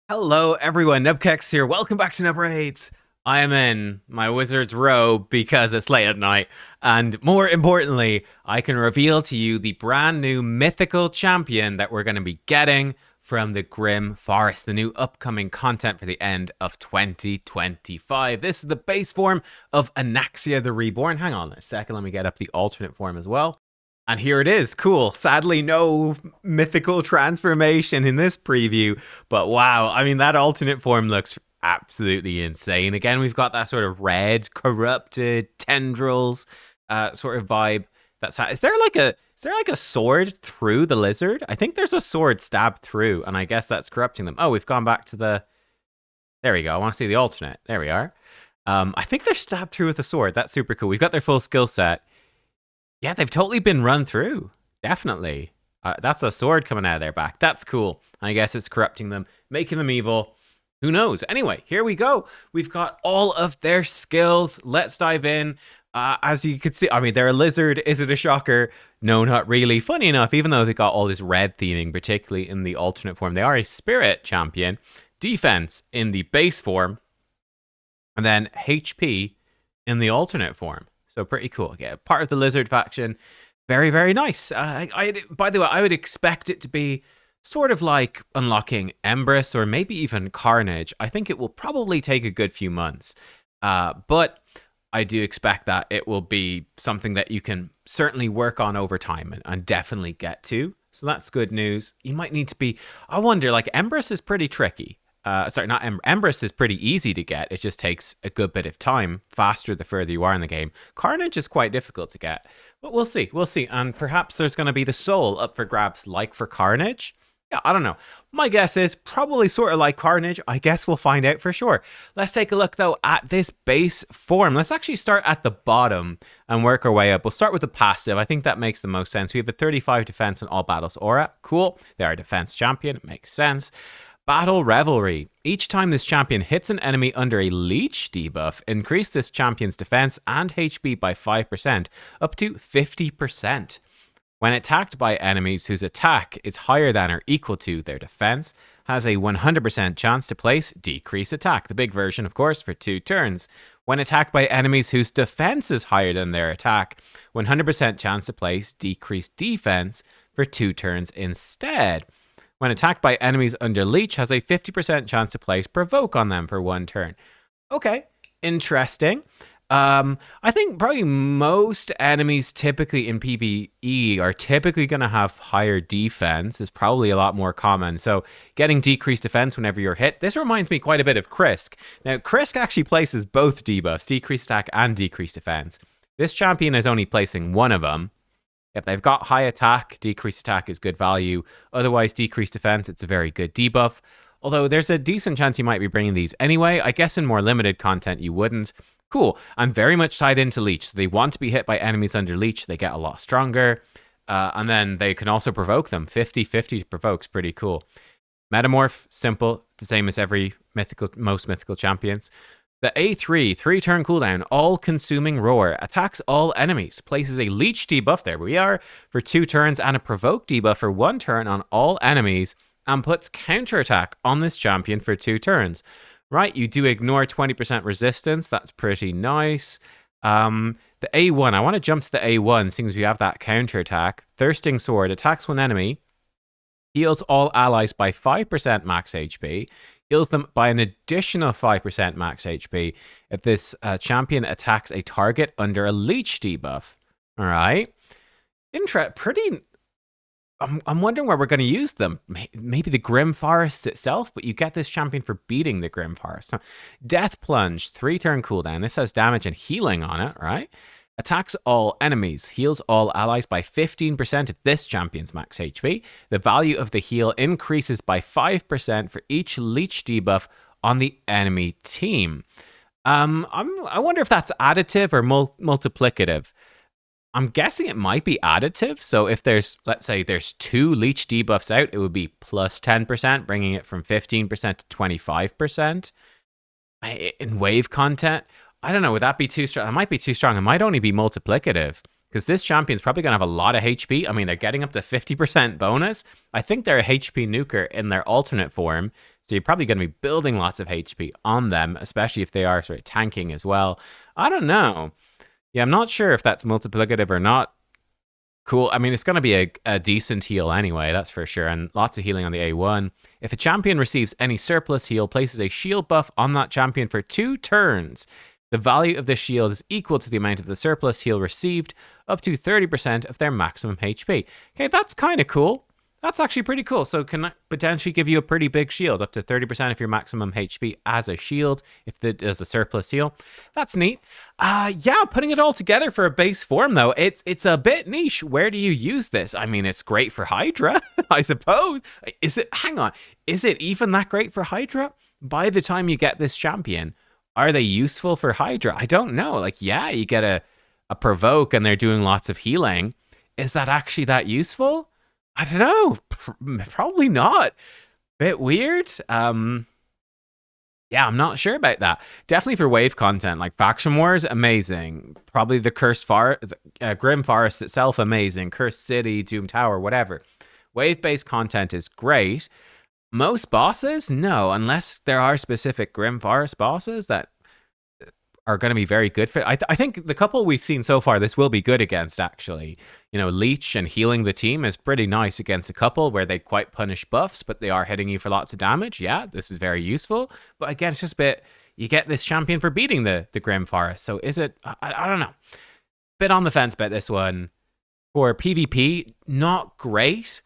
Hello everyone, nubkeks here. Welcome back to Nub Raids. I am in my wizard's robe because it's late at night. And more importantly, I can reveal to you the brand new mythical champion that we're going to be getting from the Grim Forest, the new upcoming content for the end of 2025. This is the base form of Anaxia the Reborn. Hang on a second, let me get up the alternate form as well. And here it is. Cool. Sadly, no mythical transformation in this preview. But wow, I mean, that alternate form looks absolutely insane. Again, we've got that sort of red, corrupted tendrils sort of vibe. Is there like a sword through the lizard? I think there's a sword stabbed through, and I guess that's corrupting them. Oh, we've gone back to the. There we go. I want to see the alternate. There we are. I think they're stabbed through with a sword. That's super cool. We've got their full skill set. Yeah, they've totally been run through. Definitely. That's a sword coming out of their back. That's cool. I guess it's corrupting them, making them evil. Who knows? Anyway, here we go. We've got all of their skills. Let's dive in. As you can see, I mean, they're a lizard. Is it a shocker? No, not really. Funny enough, even though they got all this red theming, particularly in the alternate form, they are a spirit champion. Defense in the base form. And then HP in the alternate form. So pretty cool. Yeah, part of the lizard faction. Very, very nice. By the way, I would expect it to be sort of like unlocking Embrys or maybe even Carnage. I think it will probably take a good few months. But I do expect that it will be something that you can certainly work on over time and definitely get to. So that's good news. You might need to be... I wonder, like, Embrys is pretty tricky. Sorry, not Embrys is pretty easy to get. It just takes a good bit of time, faster the further you are in the game. Carnage is quite difficult to get, but we'll see. We'll see. And perhaps there's going to be the soul up for grabs like for Carnage. Yeah, I don't know. My guess is probably sort of like Carnage. I guess we'll find out for sure. Let's take a look, though, at this base form. Let's actually start at the bottom and work our way up. We'll start with the passive. I think that makes the most sense. We have a 35 defense in all battles aura. Cool. They are a defense champion. It makes sense. Battle Revelry. Each time this champion hits an enemy under a leech debuff, increase this champion's defense and HP by 5%, up to 50%. When attacked by enemies whose attack is higher than or equal to their defense, has a 100% chance to place decrease attack, the big version, of course, for 2 turns. When attacked by enemies whose defense is higher than their attack, 100% chance to place decrease defense for 2 turns instead. When attacked by enemies under leech, has a 50% chance to place provoke on them for 1 turn. Okay, interesting. I think probably most enemies typically in PvE are typically going to have higher defense. Is probably a lot more common. So getting decreased defense whenever you're hit. This reminds me quite a bit of Krisk. Now, Krisk actually places both debuffs, decreased attack and decreased defense. This champion is only placing one of them. If they've got high attack, decreased attack is good value. Otherwise, decreased defense, it's a very good debuff. Although there's a decent chance you might be bringing these anyway. I guess in more limited content you wouldn't. Cool. I'm very much tied into leech. So they want to be hit by enemies under leech. They get a lot stronger. And then they can also provoke them. 50-50 provokes, pretty cool. Metamorph, simple. The same as most mythical champions. The A3, 3-turn cooldown, all-consuming roar, attacks all enemies, places a leech debuff, there we are, for 2 turns, and a provoke debuff for 1 turn on all enemies, and puts counterattack on this champion for 2 turns. Right, you do ignore 20% resistance, that's pretty nice. The A1, I want to jump to the A1, seeing as we have that counterattack. Thirsting Sword, attacks one enemy, heals all allies by 5% max HP, heals them by an additional 5% max HP if this champion attacks a target under a leech debuff. All right. Pretty... I'm wondering where we're going to use them. Maybe the Grim Forest itself, but you get this champion for beating the Grim Forest. Death Plunge, 3-turn cooldown. This has damage and healing on it, right? Attacks all enemies, heals all allies by 15% of this champion's max HP. The value of the heal increases by 5% for each leech debuff on the enemy team. I wonder if that's additive or multiplicative. I'm guessing it might be additive. So if there's, let's say there's 2 leech debuffs out, it would be plus 10%, bringing it from 15% to 25%. In wave content, I don't know, would that be too strong? It might be too strong. It might only be multiplicative, because this champion's probably going to have a lot of HP. I mean, they're getting up to 50% bonus. I think they're a HP nuker in their alternate form, So you're probably going to be building lots of HP on them, especially if they are sort of tanking as well. I don't know. Yeah, I'm not sure if that's multiplicative or not. Cool. I mean, it's going to be a decent heal anyway, that's for sure. And lots of healing on the A1. If a champion receives any surplus heal, places a shield buff on that champion for 2 turns. The value of this shield is equal to the amount of the surplus heal received, up to 30% of their maximum HP. Okay, that's kind of cool. That's actually pretty cool. So can that potentially give you a pretty big shield, up to 30% of your maximum HP as a shield, if there's a surplus heal. That's neat. Yeah, putting it all together for a base form, though, it's a bit niche. Where do you use this? I mean, it's great for Hydra, I suppose. Hang on, is it even that great for Hydra? By the time you get this champion, are they useful for Hydra? I don't know. Like, yeah, you get a provoke and they're doing lots of healing. Is that actually that useful? I don't know. Probably not. Bit weird. Yeah, I'm not sure about that. Definitely for wave content, like Faction Wars, amazing. Probably the Cursed Forest, Grim Forest itself, amazing. Cursed City, Doom Tower, whatever. Wave-based content is great. Most bosses, no, unless there are specific Grim Forest bosses that are going to be very good for it. I think the couple we've seen so far, this will be good against, actually. You know, Leech and healing the team is pretty nice against a couple where they quite punish buffs, but they are hitting you for lots of damage. Yeah, this is very useful. But again, it's just a bit, you get this champion for beating the Grim Forest. So is it, I don't know. Bit on the fence about this one. For PvP, not great.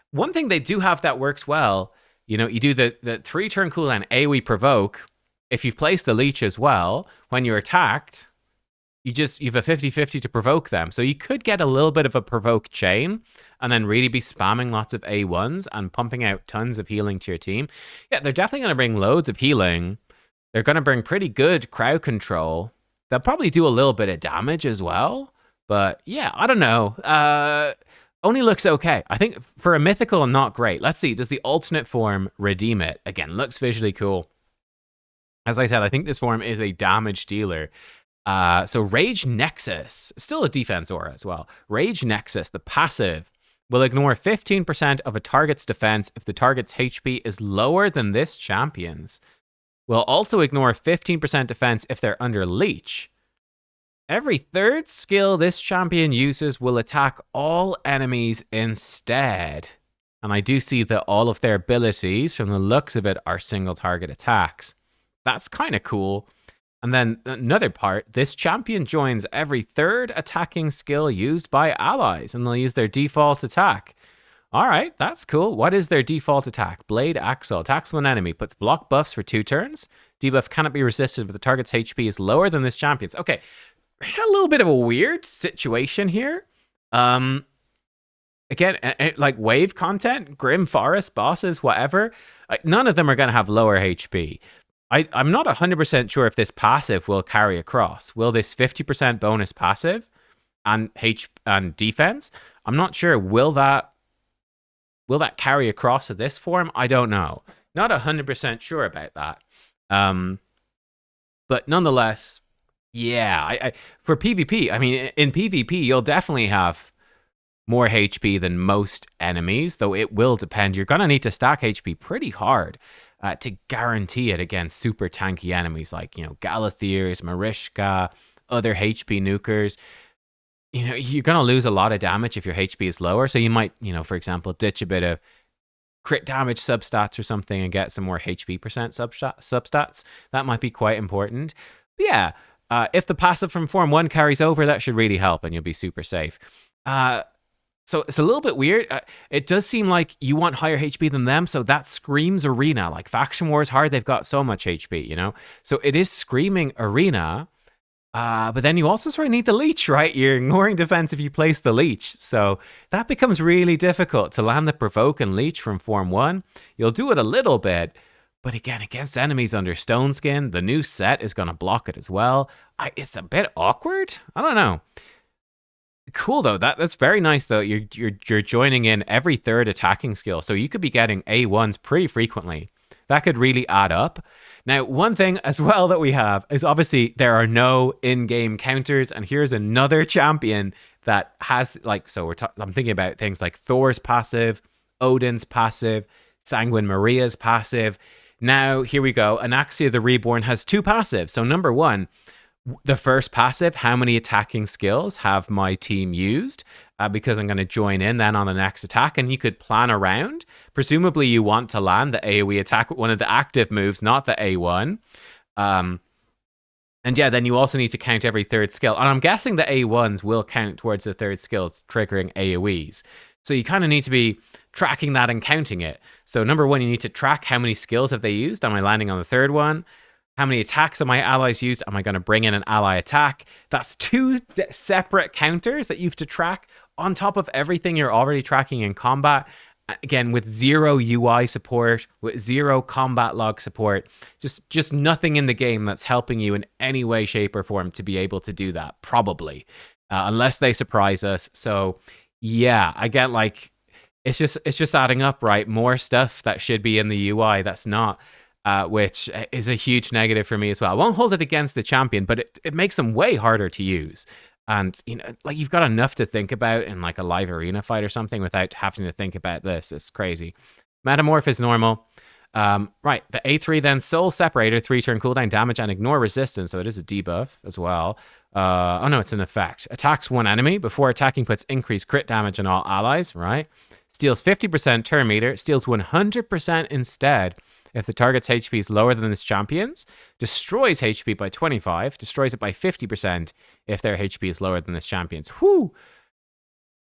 One thing they do have that works well, you know, you do the 3-turn cooldown AoE provoke. If you've placed the leech as well, when you're attacked, you've a 50-50 to provoke them. So you could get a little bit of a provoke chain and then really be spamming lots of A1s and pumping out tons of healing to your team. Yeah, they're definitely going to bring loads of healing. They're going to bring pretty good crowd control. They'll probably do a little bit of damage as well. But yeah, I don't know. Only looks okay. I think for a mythical, not great. Let's see. Does the alternate form redeem it? Again, looks visually cool. As I said, I think this form is a damage dealer. So Rage Nexus, still a defense aura as well. Rage Nexus, the passive, will ignore 15% of a target's defense if the target's HP is lower than this champion's. Will also ignore 15% defense if they're under leech. Every third skill this champion uses will attack all enemies instead. And I do see that all of their abilities, from the looks of it, are single target attacks. That's kind of cool. And then another part, this champion joins every third attacking skill used by allies, and they'll use their default attack. All right, that's cool. What is their default attack? Blade Axle. Attacks one enemy, puts block buffs for 2 turns. Debuff cannot be resisted if the target's HP is lower than this champion's. Okay, a little bit of a weird situation here. Again, like wave content, Grim Forest bosses, whatever, none of them are going to have lower HP. I'm not 100% sure if this passive will carry across. Will this 50% bonus passive and defense? I'm not sure. Will that carry across to this form? I don't know. Not 100% sure about that. But nonetheless, yeah. For PvP, I mean, in PvP, you'll definitely have more HP than most enemies, though it will depend. You're going to need to stack HP pretty hard to guarantee it against super tanky enemies like, you know, Galathirs, Marishka, other HP nukers. You know, you're going to lose a lot of damage if your HP is lower. So you might, you know, for example, ditch a bit of crit damage substats or something and get some more HP percent substats. That might be quite important. But yeah, if the passive from Form 1 carries over, that should really help and you'll be super safe. So it's a little bit weird. It does seem like you want higher HP than them, so that screams arena. Like Faction Wars hard, they've got so much HP, you know? So it is screaming arena, but then you also sort of need the leech, right? You're ignoring defense if you place the leech. So that becomes really difficult to land the provoke and leech from Form 1. You'll do it a little bit, but again, against enemies under Stone Skin, the new set is going to block it as well. It's a bit awkward. I don't know. Cool though. That's very nice though. You're joining in every third attacking skill, so you could be getting A1s pretty frequently. That could really add up. Now, one thing as well that we have is obviously there are no in-game counters, and here's another champion that has like, so I'm thinking about things like Thor's passive, Odin's passive, Sanguine Maria's passive. Now, here we go. Anaxia the Reborn has 2 passives. So number 1, the first passive, how many attacking skills have my team used? Because I'm going to join in then on the next attack, and you could plan around. Presumably, you want to land the AoE attack with one of the active moves, not the A1. And yeah, then you also need to count every third skill. And I'm guessing the A1s will count towards the third skills, triggering AoEs. So you kind of need to be tracking that and counting it. So number 1, you need to track how many skills have they used. Am I landing on the third one? How many attacks have my allies used? Am I going to bring in an ally attack? That's 2 separate counters that you have to track on top of everything you're already tracking in combat. Again, with 0 UI support, with 0 combat log support, just nothing in the game that's helping you in any way, shape, or form to be able to do that, probably. Unless they surprise us. So, yeah, I get like, it's just adding up, right? More stuff that should be in the UI that's not. Which is a huge negative for me as well. I won't hold it against the champion, but it makes them way harder to use. And, you know, like you've got enough to think about in like a live arena fight or something without having to think about this. It's crazy. Metamorph is normal. Right, the A3 then, Soul Separator, 3-turn cooldown, damage and ignore resistance. So it is a debuff as well. Oh no, it's an effect. Attacks one enemy. Before attacking, puts increased crit damage on all allies, right? Steals 50% turn meter. Steals 100% instead if the target's HP is lower than this champion's. Destroys HP by 25. Destroys it by 50% if their HP is lower than this champion's. Whew!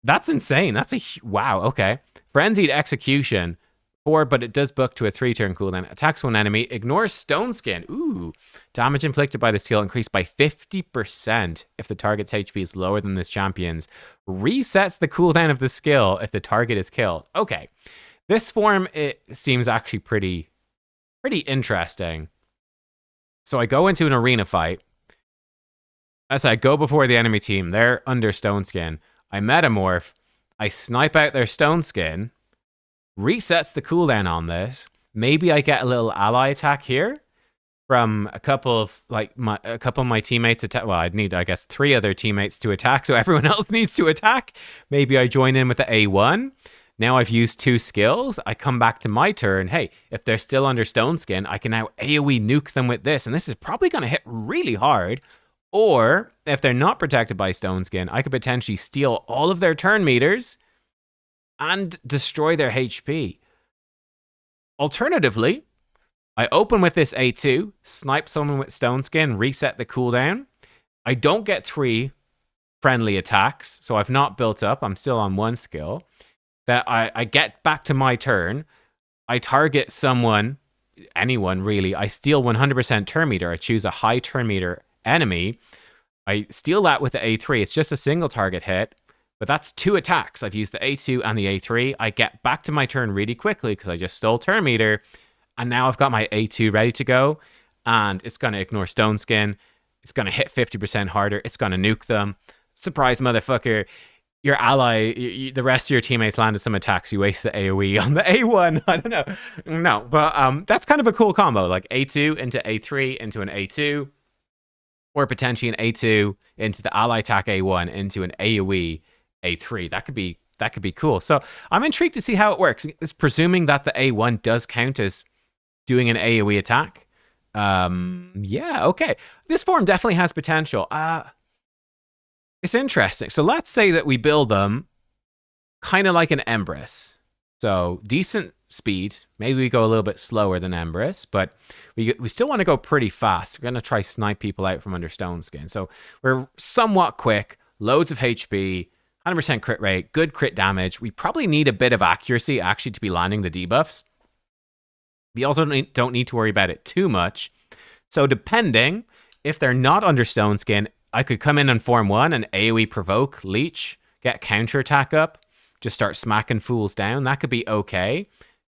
That's insane. That's wow, okay. Frenzied Execution. 4, but it does book to a 3-turn cooldown. Attacks one enemy. Ignores Stone Skin. Ooh. Damage inflicted by the skill increased by 50% if the target's HP is lower than this champion's. Resets the cooldown of the skill if the target is killed. Okay. This form, it seems actually pretty interesting. So I go into an arena fight. As I go before the enemy team, they're under Stone Skin. I metamorph. I snipe out their Stone Skin. Resets the cooldown on this. Maybe I get a little ally attack here from a couple of my teammates attack. Well, I'd need, I guess, 3 other teammates to attack, so everyone else needs to attack. Maybe I join in with the A1. Now I've used 2 skills. I come back to my turn. Hey, if they're still under Stone Skin, I can now AoE nuke them with this, and this is probably going to hit really hard. Or if they're not protected by Stone Skin, I could potentially steal all of their turn meters and destroy their HP. Alternatively, I open with this A2, snipe someone with Stone Skin, reset the cooldown. I don't get 3 friendly attacks, so I've not built up. I'm still on 1 skill. That I get back to my turn. I target someone, anyone really. I steal 100% turn meter. I choose a high turn meter enemy. I steal that with the A3. It's just a single target hit. But that's 2 attacks. I've used the A2 and the A3. I get back to my turn really quickly because I just stole turn meter. And now I've got my A2 ready to go. And it's going to ignore Stone Skin. It's going to hit 50% harder. It's going to nuke them. Surprise, motherfucker. Your ally, the rest of your teammates landed some attacks. You waste the AoE on the A1. I don't know. No, but that's kind of a cool combo. Like A2 into A3 into an A2. Or potentially an A2 into the ally attack A1 into an AoE A3. That could be cool. So I'm intrigued to see how it works. It's presuming that the A1 does count as doing an AoE attack. Yeah, okay. This form definitely has potential. It's interesting. So let's say that we build them kind of like an Empress. So decent speed. Maybe we go a little bit slower than Empress, but we still want to go pretty fast. We're going to try snipe people out from under Stone Skin. So we're somewhat quick, loads of HP, 100% crit rate, good crit damage. We probably need a bit of accuracy actually to be landing the debuffs. We also don't need to worry about it too much. So depending, if they're not under Stone Skin, I could come in on Form 1 and AoE provoke, leech, get counterattack up, just start smacking fools down. That could be okay.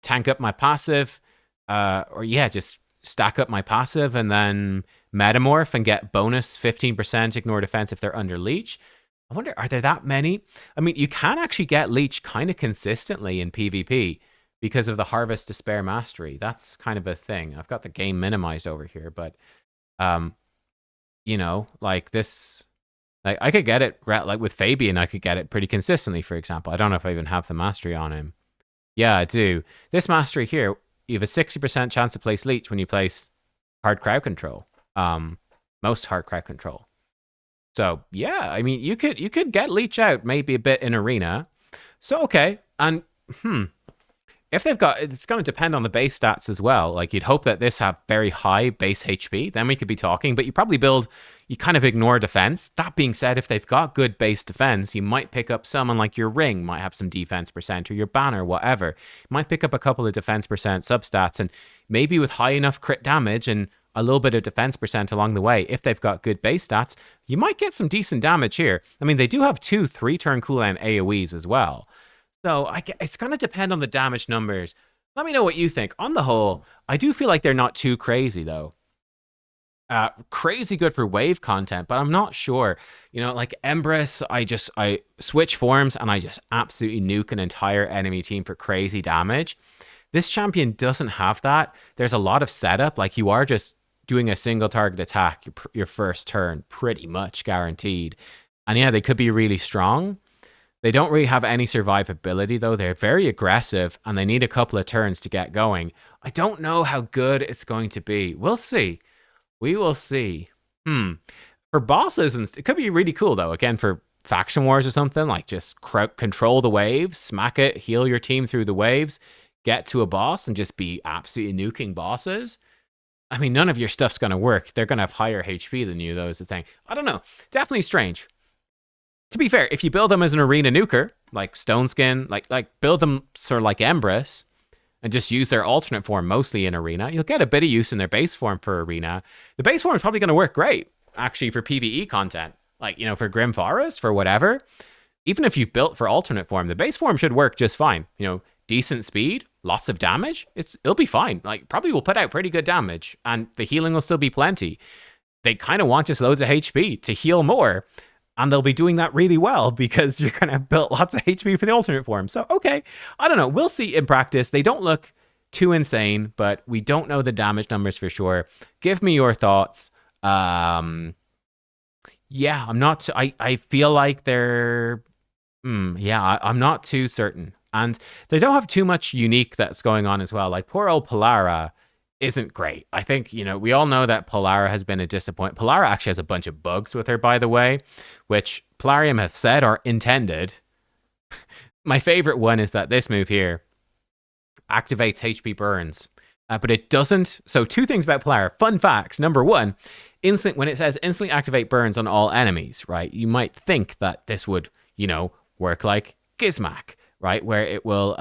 Tank up my passive, or yeah, just stack up my passive and then metamorph and get bonus 15% ignore defense if they're under leech. I wonder, are there that many? I mean, you can actually get leech kind of consistently in PvP because of the Harvest Despair Mastery. That's kind of a thing. I've got the game minimized over here, but you know, like this, like I could get it, like with Fabian, I could get it pretty consistently, for example. I don't know if I even have the mastery on him. Yeah, I do. This mastery here, you have a 60% chance to place leech when you place hard crowd control. Most hard crowd control. So yeah, I mean, you could get leech out maybe a bit in arena. So okay, and if they've got, it's going to depend on the base stats as well. Like you'd hope that this have very high base HP, then we could be talking. But you probably you kind of ignore defense. That being said, if they've got good base defense, you might pick up someone like your ring might have some defense percent, or your banner, whatever. You might pick up a couple of defense percent substats, and maybe with high enough crit damage and a little bit of defense percent along the way, if they've got good base stats, you might get some decent damage here. I mean, they do have 2 3-turn cooldown AoEs as well. So it's going to depend on the damage numbers. Let me know what you think. On the whole, I do feel like they're not too crazy, though. Crazy good for wave content, but I'm not sure. You know, like Empress, I switch forms and I just absolutely nuke an entire enemy team for crazy damage. This champion doesn't have that. There's a lot of setup. Like you are just doing a single target attack your first turn, pretty much guaranteed. And yeah, they could be really strong. They don't really have any survivability, though. They're very aggressive, and they need a couple of turns to get going. I don't know how good it's going to be. We'll see. We will see. For bosses, it could be really cool, though. Again, for faction wars or something, like just control the waves, smack it, heal your team through the waves, get to a boss, and just be absolutely nuking bosses. I mean, none of your stuff's going to work. They're going to have higher HP than you, though, is the thing. I don't know. Definitely strange. To be fair, if you build them as an arena nuker, like Stone Skin, like build them sort of like Empress, and just use their alternate form mostly in arena, you'll get a bit of use in their base form for arena. The base form is probably going to work great, actually, for PvE content. Like, you know, for Grim Forest, for whatever. Even if you've built for alternate form, the base form should work just fine. You know, decent speed, lots of damage, it'll be fine. Like, probably will put out pretty good damage, and the healing will still be plenty. They kind of want just loads of HP to heal more. And they'll be doing that really well because you're going to have built lots of HP for the alternate form. So, okay, I don't know. We'll see in practice. They don't look too insane, but we don't know the damage numbers for sure. Give me your thoughts. Yeah, I'm not... I feel like they're... yeah, I'm not too certain. And they don't have too much unique that's going on as well. Like, poor old Polara isn't great. I think, you know, we all know that Polara has been a disappointment. Polara actually has a bunch of bugs with her, by the way, which Polarium has said are intended. My favorite one is that this move here activates HP burns, but it doesn't. So 2 things about Polara. Fun facts. Number 1, when it says instantly activate burns on all enemies, right? You might think that this would, you know, work like Gizmak, right? Where it will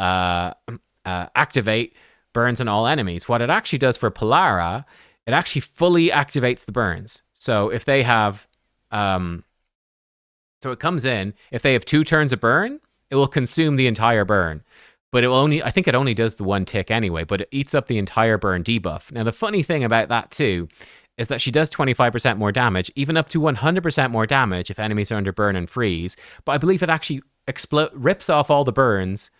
activate burns on all enemies. What it actually does for Polara, it actually fully activates the burns. So if they have, so it comes in, if they have 2 turns of burn, it will consume the entire burn. But it will only, I think it only does the 1 tick anyway, but it eats up the entire burn debuff. Now the funny thing about that too, is that she does 25% more damage, even up to 100% more damage if enemies are under burn and freeze. But I believe it actually rips off all the burns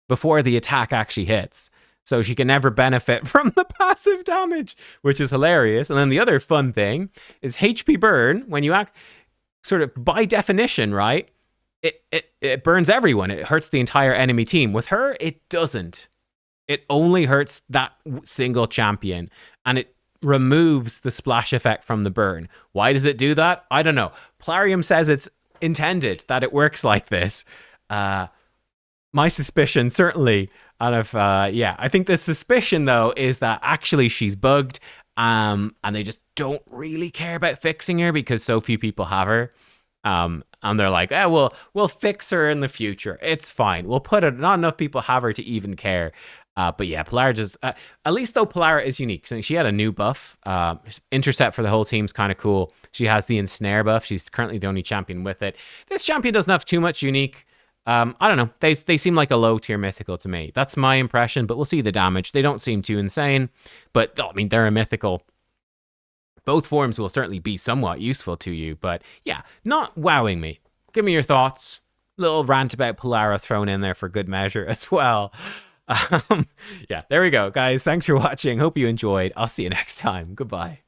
before the attack actually hits. So she can never benefit from the passive damage, which is hilarious. And then the other fun thing is HP burn, when you act sort of by definition, right? It burns everyone. It hurts the entire enemy team. With her, it doesn't. It only hurts that single champion. And it removes the splash effect from the burn. Why does it do that? I don't know. Polarium says it's intended that it works like this. My suspicion, certainly, out of, yeah, I think the suspicion, though, is that actually she's bugged, and they just don't really care about fixing her because so few people have her. And they're like, we'll fix her in the future. It's fine. We'll put it, not enough people have her to even care. But yeah, Polara just, at least though Polara is unique. So she had a new buff. Intercept for the whole team's kind of cool. She has the Ensnare buff. She's currently the only champion with it. This champion doesn't have too much unique. I don't know. They seem like a low tier mythical to me. That's my impression, but we'll see the damage. They don't seem too insane, but I mean, they're a mythical. Both forms will certainly be somewhat useful to you, but yeah, not wowing me. Give me your thoughts. Little rant about Polara thrown in there for good measure as well. Yeah, there we go, guys. Thanks for watching. Hope you enjoyed. I'll see you next time. Goodbye.